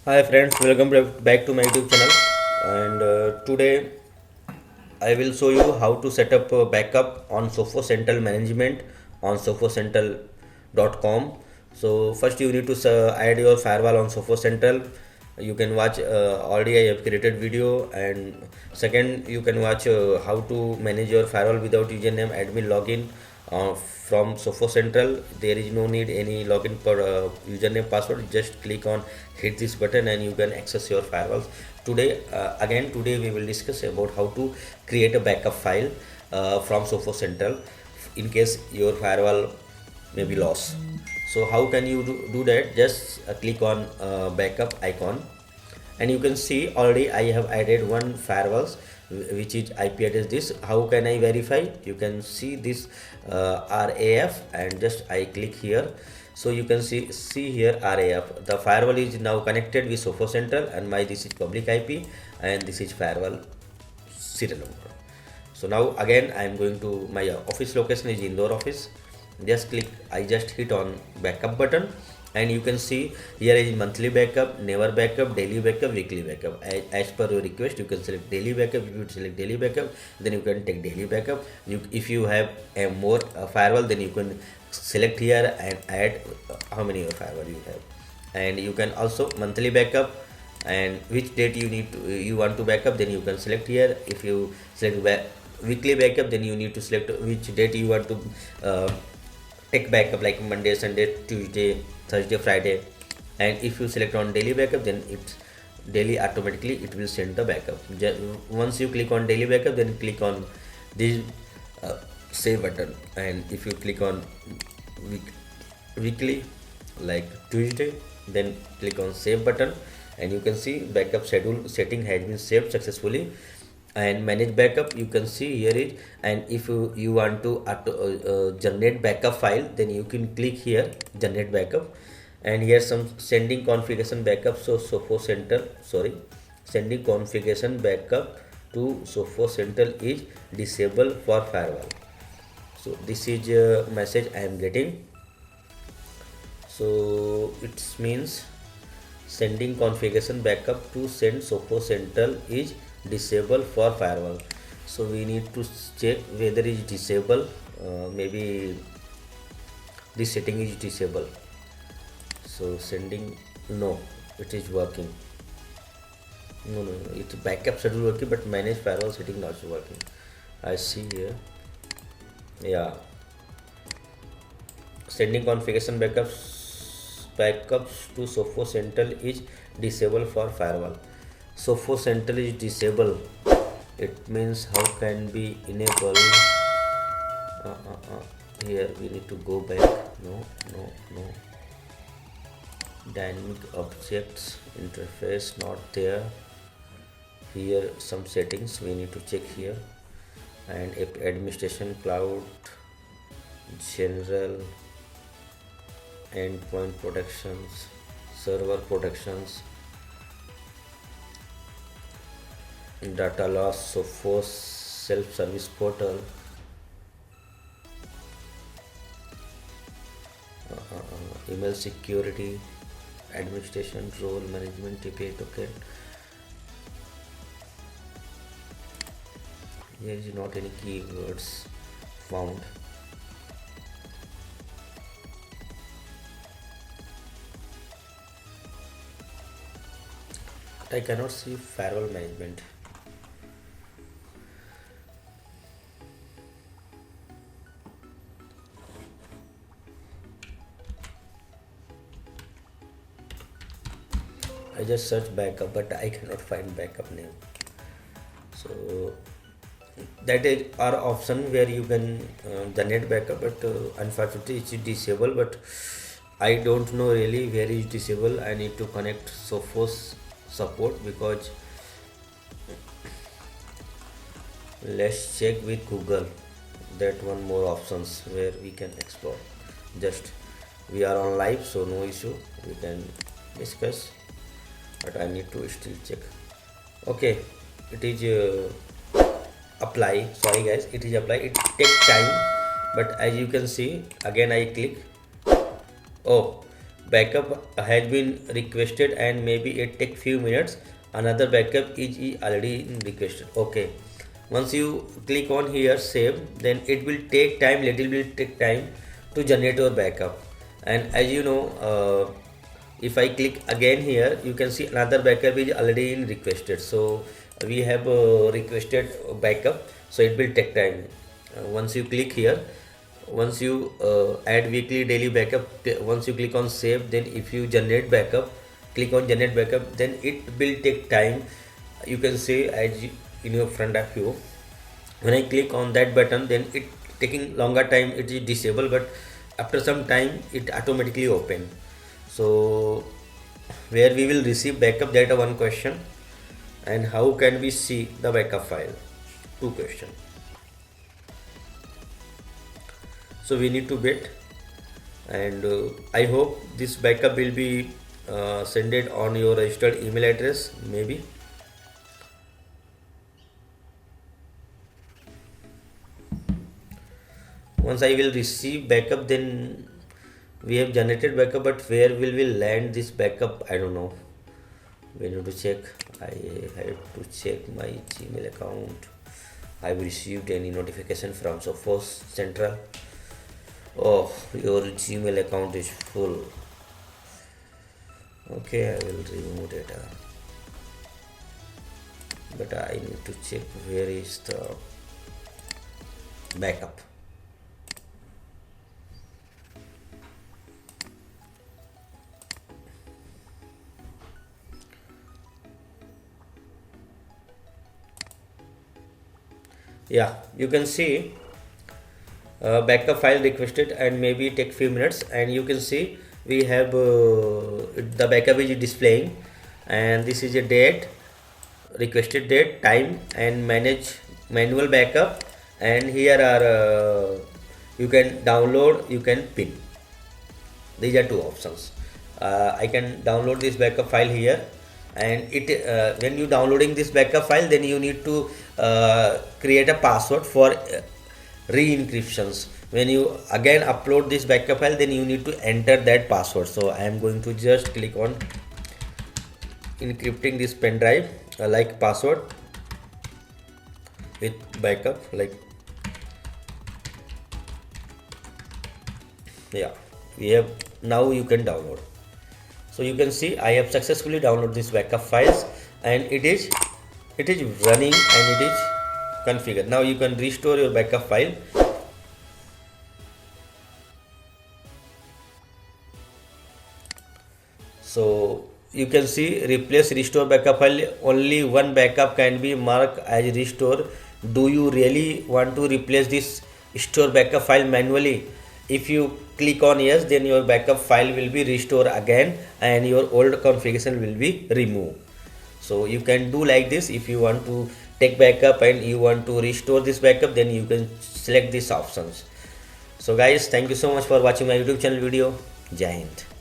Hi friends, welcome back to my YouTube channel. And today I will show you how to set up a backup on Sophos Central Management on sophoscentral.com. So first you need to add your firewall on Sophos Central. You can watch already I have created video, and second you can watch how to manage your firewall without username admin login from Sophos Central. There is no need any login for username password. Just click on hit this button and you can access your firewalls. Today we will discuss about how to create a backup file from Sophos Central in case your firewall may be lost. So how can you do that? Just click on backup icon, and you can see already I have added one firewalls which is IP address. This how can I verify? You can see this RAF, and just I click here. So you can see here RAF. The firewall is now connected with Sophos Central, and my this is public IP, and this is firewall serial number. So now again I am going to my office location is indoor office. Just click, I just hit on backup button, and you can see here is monthly backup, never backup, daily backup, weekly backup. As per your request you can select daily backup. If you select daily backup, then you can take daily backup. If you have a more firewall, then you can select here and add how many firewall you have. And you can also monthly backup, and which date you want to backup, then you can select here. If you select weekly backup, then you need to select which date you want to take backup, like Monday, Sunday, Tuesday, Thursday, Friday. And if you select on daily backup, then it's daily, automatically it will send the backup. Once you click on daily backup, then click on this uh, save button, and if you click on week, weekly, like Tuesday, then click on save button, and you can see backup schedule setting has been saved successfully. And manage backup, you can see here is, and if you want to generate backup file, then you can click here generate backup, and here some sending configuration backup. So Sophos Central, sorry, sending configuration backup to Sophos Central is disabled for firewall. So this is a message I am getting. So it means sending configuration backup to send Sophos Central is disabled for firewall. So we need to check whether it is disabled. Maybe this setting is disabled. So sending, no, it is working. No, it's backup schedule working, but manage firewall setting not working. I see here. Yeah, sending configuration backups to Sophos Central is disabled for firewall. Sophos Central is disabled. It means how can be enable? Here we need to go back. No. Dynamic objects interface not there. Here some settings we need to check here, and administration, cloud, general, endpoint protections, server protections, data loss, Sophos self-service portal, email security, administration, role management, API token. Here is not any keywords found. I cannot see firewall management. I just searched backup, but I cannot find backup name. So that is our option where you can generate backup, but unfortunately it's disabled. But I don't know really where is disabled. I need to connect Sophos support, because let's check with Google that one more options where we can explore. Just we are on live, so no issue, we can discuss, but I need to still check. Okay, it is apply. Sorry guys, it is apply. It takes time, but as you can see, again I click. Oh, backup has been requested and maybe it take few minutes. Another backup is already requested. Okay, once you click on here save, then it will take time, little bit take time to generate your backup. And as you know, if I click again here, you can see another backup is already in requested. So we have requested backup, so it will take time. Once you click here, once you add weekly daily backup, once you click on save, then if you generate backup, click on generate backup, then it will take time. You can see as in your front of you, when I click on that button, then it taking longer time, it is disabled, but after some time it automatically open. So where we will receive backup, that one question. And how can we see the backup file? Two question. So we need to wait, and I hope this backup will be sent it on your registered email address maybe. Once I will receive backup, then we have generated backup, but where will we land this backup? I don't know. We need to check. I have to check my Gmail account. I've received any notification from Sophos Central. Oh, your Gmail account is full. Okay, I will remove data, but I need to check where is the backup. Yeah, you can see backup file requested and maybe take few minutes, and you can see we have the backup is displaying, and this is a date, requested date, time, and manage manual backup. And here are you can download, you can pin. These are two options. I can download this backup file here, and it when you downloading this backup file, then you need to create a password for re-encryptions. When you again upload this backup file, then you need to enter that password. So I am going to just click on encrypting this pen drive, like password with backup, like, yeah, we have. Now you can download. So you can see I have successfully downloaded this backup files, and it is running and it is configured. Now you can restore your backup file. So you can see replace restore backup file. Only one backup can be marked as restore. Do you really want to replace this store backup file manually? If you click on yes, then your backup file will be restored again and your old configuration will be removed. So you can do like this. If you want to take backup and you want to restore this backup, then you can select these options. So guys, thank you so much for watching my YouTube channel video. Jai Hind.